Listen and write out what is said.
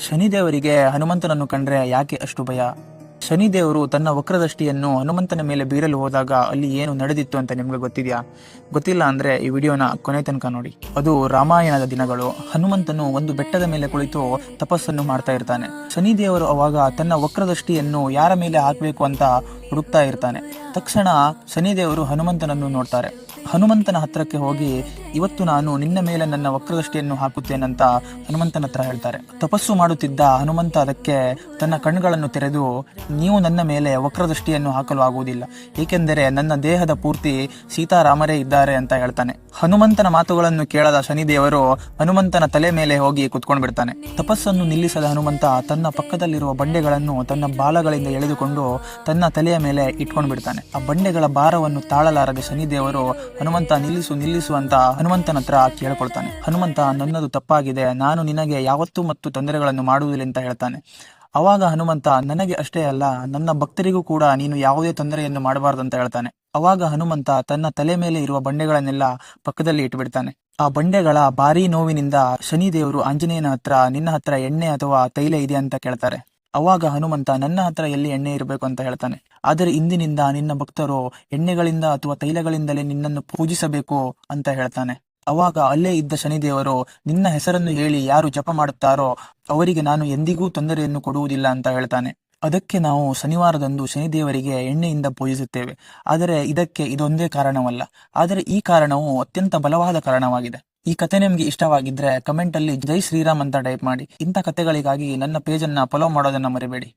ಶನಿದೇವರಿಗೆ ಹನುಮಂತನನ್ನು ಕಂಡ್ರೆ ಯಾಕೆ ಅಷ್ಟು ಭಯ? ಶನಿದೇವರು ತನ್ನ ವಕ್ರದೃಷ್ಟಿಯನ್ನು ಹನುಮಂತನ ಮೇಲೆ ಬೀರಲು ಹೋದಾಗ ಅಲ್ಲಿ ಏನು ನಡೆದಿತ್ತು ಅಂತ ನಿಮ್ಗೆ ಗೊತ್ತಿದೆಯಾ? ಗೊತ್ತಿಲ್ಲ ಅಂದ್ರೆ ಈ ವಿಡಿಯೋನ ಕೊನೆ ತನಕ ನೋಡಿ. ಅದು ರಾಮಾಯಣದ ದಿನಗಳು. ಹನುಮಂತನು ಒಂದು ಬೆಟ್ಟದ ಮೇಲೆ ಕುಳಿತು ತಪಸ್ಸನ್ನು ಮಾಡ್ತಾ ಇರ್ತಾನೆ. ಶನಿದೇವರು ಅವಾಗ ತನ್ನ ವಕ್ರದೃಷ್ಟಿಯನ್ನು ಯಾರ ಮೇಲೆ ಹಾಕಬೇಕು ಅಂತ ಹುಡುಕ್ತಾ ಇರ್ತಾನೆ. ತಕ್ಷಣ ಶನಿದೇವರು ಹನುಮಂತನನ್ನು ನೋಡ್ತಾರೆ. ಹನುಮಂತನ ಹತ್ರಕ್ಕೆ ಹೋಗಿ, ಇವತ್ತು ನಾನು ನಿನ್ನ ಮೇಲೆ ನನ್ನ ವಕ್ರದೃಷ್ಟಿಯನ್ನು ಹಾಕುತ್ತೇನಂತ ಹನುಮಂತನ ಹತ್ರ ಹೇಳ್ತಾರೆ. ತಪಸ್ಸು ಮಾಡುತ್ತಿದ್ದ ಹನುಮಂತ ಅದಕ್ಕೆ ತನ್ನ ಕಣ್ಗಳನ್ನು ತೆರೆದು, ನೀವು ನನ್ನ ಮೇಲೆ ವಕ್ರದೃಷ್ಟಿಯನ್ನು ಹಾಕಲು ಆಗುವುದಿಲ್ಲ, ಏಕೆಂದರೆ ನನ್ನ ದೇಹದ ಪೂರ್ತಿ ಸೀತಾರಾಮರೇ ಇದ್ದಾರೆ ಅಂತ ಹೇಳ್ತಾನೆ. ಹನುಮಂತನ ಮಾತುಗಳನ್ನು ಕೇಳದ ಶನಿದೇವರು ಹನುಮಂತನ ತಲೆ ಮೇಲೆ ಹೋಗಿ ಕುತ್ಕೊಂಡು ಬಿಡ್ತಾನೆ. ತಪಸ್ಸನ್ನು ನಿಲ್ಲಿಸದ ಹನುಮಂತ ತನ್ನ ಪಕ್ಕದಲ್ಲಿರುವ ಬಂಡೆಗಳನ್ನು ತನ್ನ ಬಾಲಗಳಿಂದ ಎಳೆದುಕೊಂಡು ತನ್ನ ತಲೆಯ ಮೇಲೆ ಇಟ್ಕೊಂಡು ಬಿಡ್ತಾನೆ. ಆ ಬಂಡೆಗಳ ಭಾರವನ್ನು ತಾಳಲಾರದೆ ಶನಿದೇವರು, ಹನುಮಂತ ನಿಲ್ಲಿಸು ಅಂತ ಹನುಮಂತನ ಹತ್ರ ಕೇಳ್ಕೊಳ್ತಾನೆ. ಹನುಮಂತ, ನನ್ನದು ತಪ್ಪಾಗಿದೆ, ನಾನು ನಿನಗೆ ಯಾವತ್ತೂ ಮತ್ತು ತೊಂದರೆಗಳನ್ನು ಮಾಡುವುದಿಲ್ಲ ಅಂತ ಹೇಳ್ತಾನೆ. ಅವಾಗ ಹನುಮಂತ, ನನಗೆ ಅಷ್ಟೇ ಅಲ್ಲ, ನನ್ನ ಭಕ್ತರಿಗೂ ಕೂಡ ನೀನು ಯಾವುದೇ ತೊಂದರೆಯನ್ನು ಮಾಡಬಾರ್ದು ಅಂತ ಹೇಳ್ತಾನೆ. ಅವಾಗ ಹನುಮಂತ ತನ್ನ ತಲೆ ಮೇಲೆ ಇರುವ ಬಂಡೆಗಳನ್ನೆಲ್ಲ ಪಕ್ಕದಲ್ಲಿ ಇಟ್ಬಿಡ್ತಾನೆ. ಆ ಬಂಡೆಗಳ ಭಾರೀ ನೋವಿನಿಂದ ಶನಿದೇವರು ಆಂಜನೇಯನ ಹತ್ರ, ನಿನ್ನ ಹತ್ರ ಎಣ್ಣೆ ಅಥವಾ ತೈಲ ಇದೆ ಅಂತ ಕೇಳ್ತಾರೆ. ಅವಾಗ ಹನುಮಂತ, ನನ್ನ ಹತ್ರ ಎಲ್ಲಿ ಎಣ್ಣೆ ಇರಬೇಕು ಅಂತ ಹೇಳ್ತಾನೆ. ಆದರೆ ಇಂದಿನಿಂದ ನಿನ್ನ ಭಕ್ತರು ಎಣ್ಣೆಗಳಿಂದ ಅಥವಾ ತೈಲಗಳಿಂದಲೇ ನಿನ್ನನ್ನು ಪೂಜಿಸಬೇಕು ಅಂತ ಹೇಳ್ತಾನೆ. ಅವಾಗ ಅಲ್ಲೇ ಇದ್ದ ಶನಿದೇವರು, ನಿನ್ನ ಹೆಸರನ್ನು ಹೇಳಿ ಯಾರು ಜಪ ಮಾಡುತ್ತಾರೋ ಅವರಿಗೆ ನಾನು ಎಂದಿಗೂ ತೊಂದರೆಯನ್ನು ಕೊಡುವುದಿಲ್ಲ ಅಂತ ಹೇಳ್ತಾನೆ. ಅದಕ್ಕೆ ನಾವು ಶನಿವಾರದಂದು ಶನಿದೇವರಿಗೆ ಎಣ್ಣೆಯಿಂದ ಪೂಜಿಸುತ್ತೇವೆ. ಆದರೆ ಇದಕ್ಕೆ ಇದೊಂದೇ ಕಾರಣವಲ್ಲ, ಆದರೆ ಈ ಕಾರಣವು ಅತ್ಯಂತ ಬಲವಾದ ಕಾರಣವಾಗಿದೆ. ಈ ಕತೆ ನಿಮ್ಗೆ ಇಷ್ಟವಾಗಿದ್ರೆ ಕಮೆಂಟ್ ಅಲ್ಲಿ ಜೈ ಶ್ರೀರಾಮ್ ಅಂತ ಟೈಪ್ ಮಾಡಿ. ಇಂಥ ಕತೆಗಳಿಗಾಗಿ ನನ್ನ ಪೇಜ್ ಅನ್ನ ಫಾಲೋ ಮಾಡೋದನ್ನ ಮರಿಬೇಡಿ.